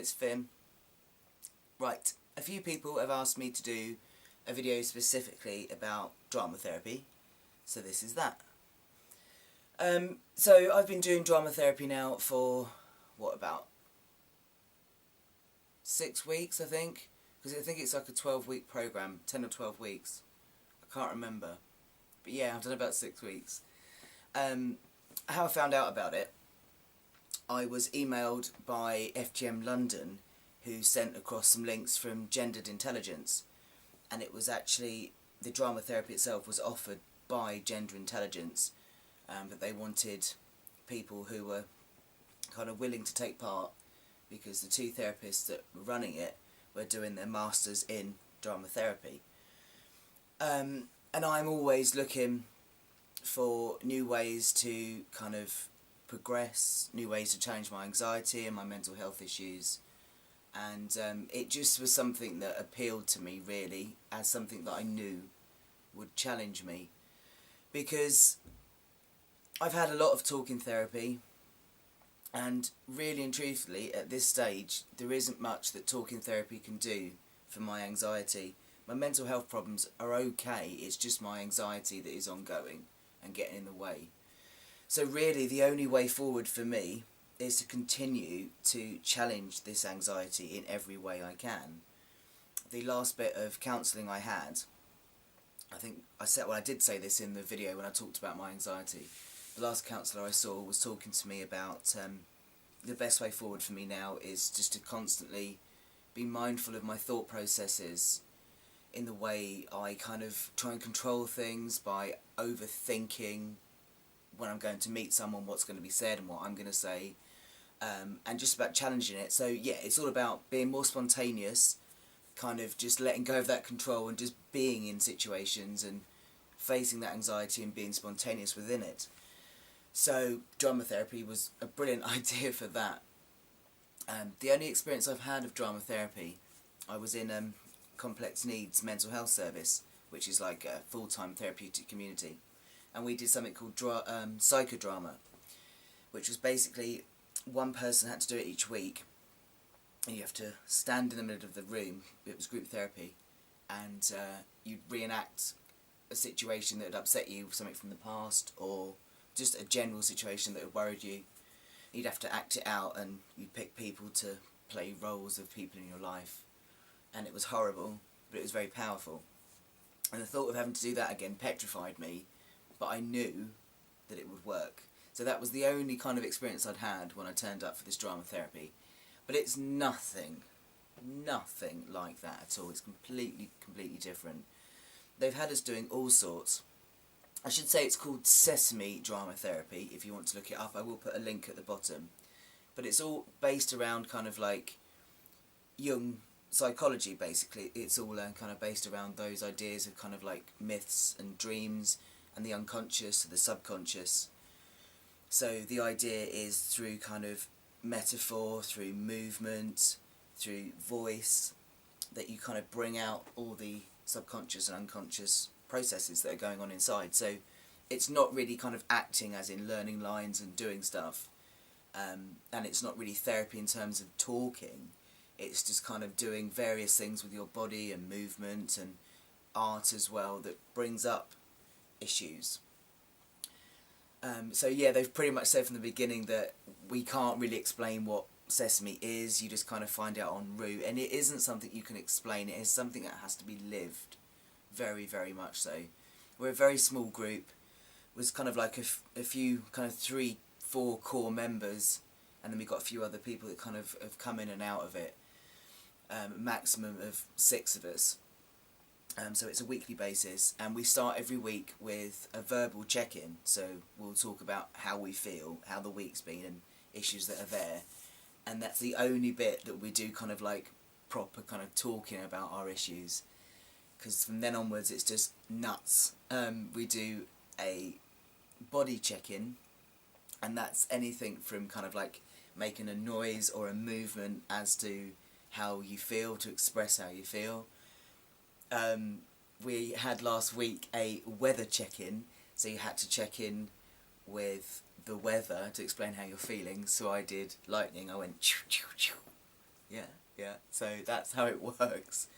it's Finn. Right, a few people have asked me to do a video specifically about drama therapy, so this is that. So I've been doing drama therapy now for, what, about 6 weeks, I think? Because I think it's like a 12-week programme, 10 or 12 weeks. I can't remember. But yeah, I've done about 6 weeks. How I found out about it, I was emailed by FGM London, who sent across some links from Gendered Intelligence, and it was actually, the drama therapy itself was offered by Gender Intelligence, but they wanted people who were kind of willing to take part, because the two therapists that were running it were doing their masters in drama therapy. And I'm always looking for new ways to kind of progress, new ways to challenge my anxiety and my mental health issues, and it just was something that appealed to me really as something that I knew would challenge me, because I've had a lot of talking therapy, and really and truthfully at this stage there isn't much that talking therapy can do for my anxiety. My mental health problems are okay, it's just my anxiety that is ongoing and getting in the way. So really the only way forward for me is to continue to challenge this anxiety in every way I can. The last bit of counselling I had, I did say this in the video when I talked about my anxiety. The last counsellor I saw was talking to me about the best way forward for me now is just to constantly be mindful of my thought processes, in the way I kind of try and control things by overthinking when I'm going to meet someone what's going to be said and what I'm going to say, and just about challenging it. So yeah, it's all about being more spontaneous, kind of just letting go of that control and just being in situations and facing that anxiety and being spontaneous within it. So drama therapy was a brilliant idea for that. The only experience I've had of drama therapy, I was in Complex Needs Mental Health Service, which is like a full-time therapeutic community, and we did something called psychodrama, which was basically one person had to do it each week, and you have to stand in the middle of the room. It was group therapy, and you'd reenact a situation that had upset you, something from the past, or just a general situation that had worried you. You'd have to act it out, and you'd pick people to play roles of people in your life, and it was horrible, but it was very powerful. And the thought of having to do that again petrified me, but I knew that it would work. So that was the only kind of experience I'd had when I turned up for this drama therapy. But it's nothing like that at all. It's completely different. They've had us doing all sorts. I should say it's called Sesame Drama Therapy, if you want to look it up. I will put a link at the bottom. But it's all based around kind of like Jung psychology, basically. It's all kind of based around those ideas of kind of like myths and dreams and the unconscious, the subconscious. So the idea is through kind of metaphor, through movement, through voice, that you kind of bring out all the subconscious and unconscious processes that are going on inside. So it's not really kind of acting as in learning lines and doing stuff, and it's not really therapy in terms of talking. It's just kind of doing various things with your body and movement and art as well that brings up issues. So yeah, they've pretty much said from the beginning that we can't really explain what Sesame is, you just kind of find out en route, and it isn't something you can explain, it is something that has to be lived, very much so. We're a very small group, was kind of like a few, kind of 3-4 core members, and then we've got a few other people that kind of have come in and out of it, maximum of 6 of us. So it's a weekly basis, and we start every week with a verbal check-in, so we'll talk about how we feel, how the week's been, and issues that are there, and that's the only bit that we do kind of like proper kind of talking about our issues, because from then onwards it's just nuts. We do a body check-in, and that's anything from kind of like making a noise or a movement as to how you feel, to express how you feel. We had last week a weather check-in, so you had to check in with the weather to explain how you're feeling. So I did lightning, I went choo choo choo, Yeah. So that's how it works.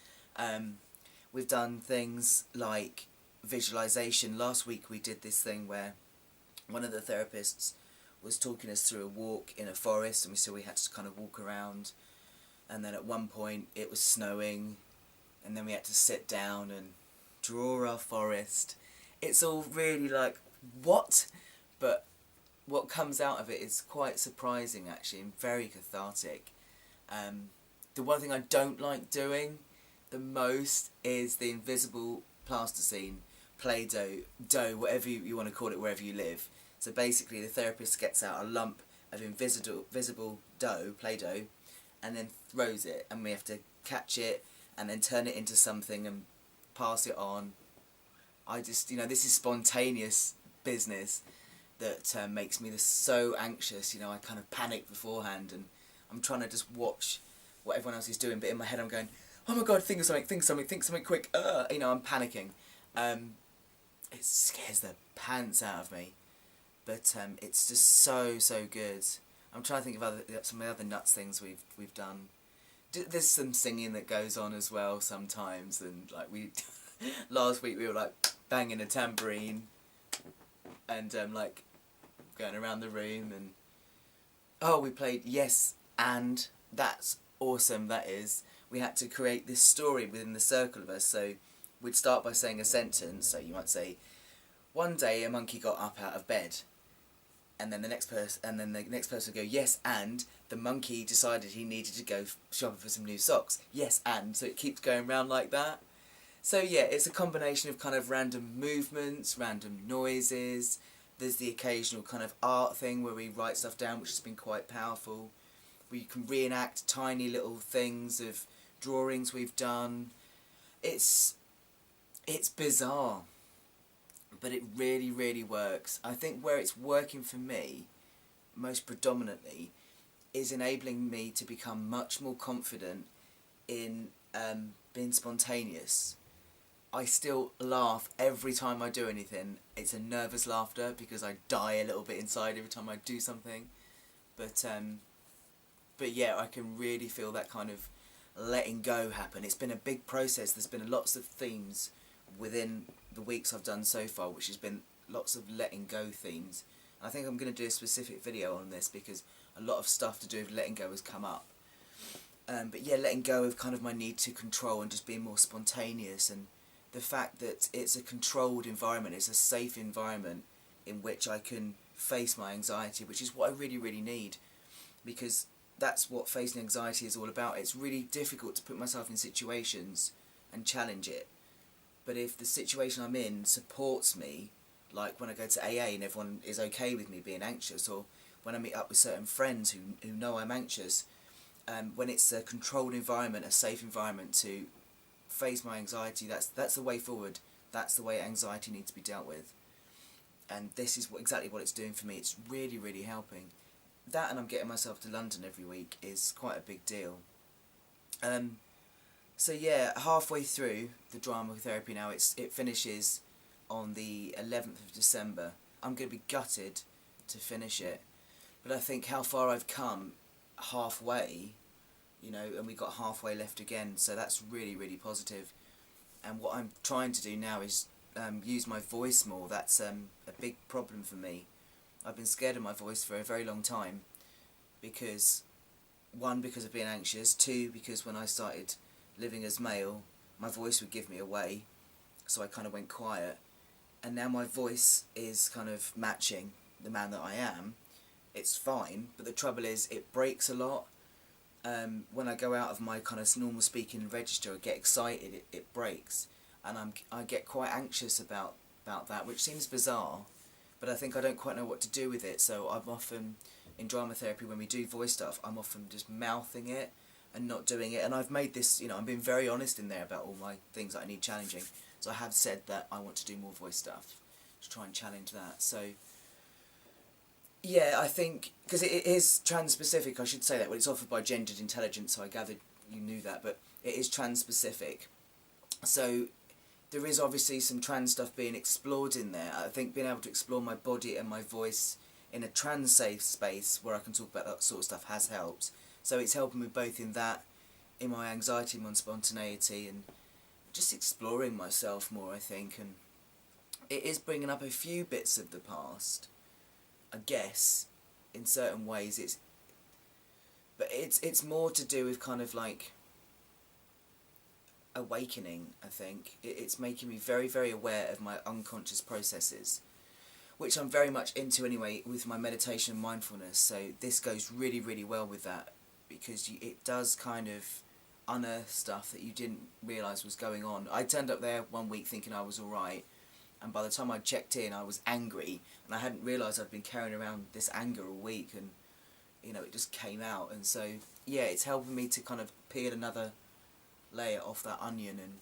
We've done things like visualization. Last week we did this thing where one of the therapists was talking us through a walk in a forest, and we had to kind of walk around, and then at one point it was snowing, and then we had to sit down and draw our forest. It's all really like, what? But what comes out of it is quite surprising, actually, and very cathartic. The one thing I don't like doing the most is the invisible plasticine, Play-Doh, whatever you want to call it, wherever you live. So basically the therapist gets out a lump of invisible dough, Play-Doh, and then throws it, and we have to catch it and then turn it into something and pass it on. I just, this is spontaneous business that makes me so anxious. I kind of panic beforehand, and I'm trying to just watch what everyone else is doing, but in my head I'm going, oh my god, think of something quick, I'm panicking. It scares the pants out of me, but it's just so good. I'm trying to think of some of the other nuts things we've done. There's some singing that goes on as well sometimes, and like last week we were like banging a tambourine and like going around the room, and we played Yes and. That's awesome, that is. We had to create this story within the circle of us, so we'd start by saying a sentence. So you might say, one day a monkey got up out of bed, and then the next person would go, yes, and the monkey decided he needed to go shopping for some new socks. Yes, and. So it keeps going round like that. So yeah, it's a combination of kind of random movements, random noises. There's the occasional kind of art thing where we write stuff down, which has been quite powerful. We can reenact tiny little things of drawings we've done. It's bizarre, but it really works. I think where it's working for me most predominantly is enabling me to become much more confident in being spontaneous. I still laugh every time I do anything. It's a nervous laughter because I die a little bit inside every time I do something, but yeah, I can really feel that kind of letting go happen. It's been a big process. There's been lots of themes within the weeks I've done so far, which has been lots of letting go themes. And I think I'm going to do a specific video on this because a lot of stuff to do with letting go has come up. But yeah, letting go of kind of my need to control and just being more spontaneous, and the fact that it's a controlled environment, it's a safe environment in which I can face my anxiety, which is what I really need, because that's what facing anxiety is all about. It's really difficult to put myself in situations and challenge it. But if the situation I'm in supports me, like when I go to AA and everyone is okay with me being anxious, or when I meet up with certain friends who know I'm anxious, when it's a controlled environment, a safe environment to face my anxiety, that's the way forward. That's the way anxiety needs to be dealt with. And this is exactly what it's doing for me. It's really helping. That, and I'm getting myself to London every week, is quite a big deal. So yeah, halfway through the drama therapy now. It finishes on the 11th of December. I'm going to be gutted to finish it, but I think how far I've come halfway, and we got halfway left again, so that's really positive. And what I'm trying to do now is use my voice more. That's a big problem for me. I've been scared of my voice for a very long time because, one, because of being anxious, two, because when I started living as male, my voice would give me away, so I kind of went quiet, and now my voice is kind of matching the man that I am. It's fine, but the trouble is it breaks a lot. When I go out of my kind of normal speaking register, I get excited, it breaks, and I get quite anxious about that, which seems bizarre. But I think I don't quite know what to do with it, so I'm often, in drama therapy, when we do voice stuff, I'm often just mouthing it and not doing it. And I've made this, I'm being very honest in there about all my things that I need challenging. So I have said that I want to do more voice stuff, to try and challenge that. So, yeah, I think, because it is trans-specific, I should say that. Well, it's offered by Gendered Intelligence, so I gathered you knew that, but it is trans-specific. So there is obviously some trans stuff being explored in there. I think being able to explore my body and my voice in a trans-safe space where I can talk about that sort of stuff has helped. So it's helping me both in that, in my anxiety, my spontaneity, and just exploring myself more, I think. And it is bringing up a few bits of the past, I guess, in certain ways. But it's more to do with kind of like awakening, I think. It's making me very, very aware of my unconscious processes, which I'm very much into anyway with my meditation and mindfulness. So this goes really, really well with that, because it does kind of unearth stuff that you didn't realise was going on. I turned up there one week thinking I was alright, and by the time I checked in I was angry, and I hadn't realised I'd been carrying around this anger all week, and you know, it just came out. And so yeah, it's helping me to kind of peel another layer off that onion and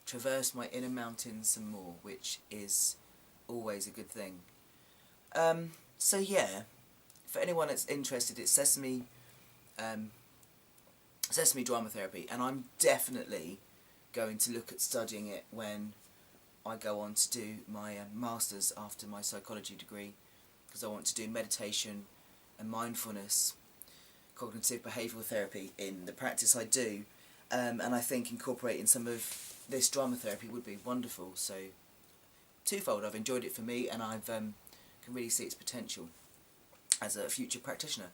traverse my inner mountains some more, which is always a good thing. So yeah, for anyone that's interested, it's Sesame Drama Therapy, and I'm definitely going to look at studying it when I go on to do my masters after my psychology degree, because I want to do meditation and mindfulness, cognitive behavioural therapy in the practice I do, and I think incorporating some of this drama therapy would be wonderful. So twofold, I've enjoyed it for me, and I've can really see its potential as a future practitioner.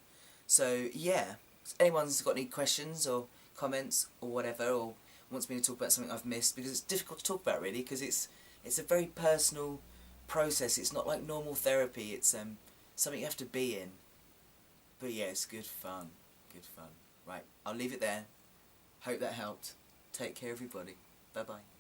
So yeah, if anyone's got any questions or comments or whatever, or wants me to talk about something I've missed, because it's difficult to talk about really, because it's a very personal process. It's not like normal therapy. It's something you have to be in. But yeah, it's good fun. Good fun. Right, I'll leave it there. Hope that helped. Take care, everybody. Bye bye.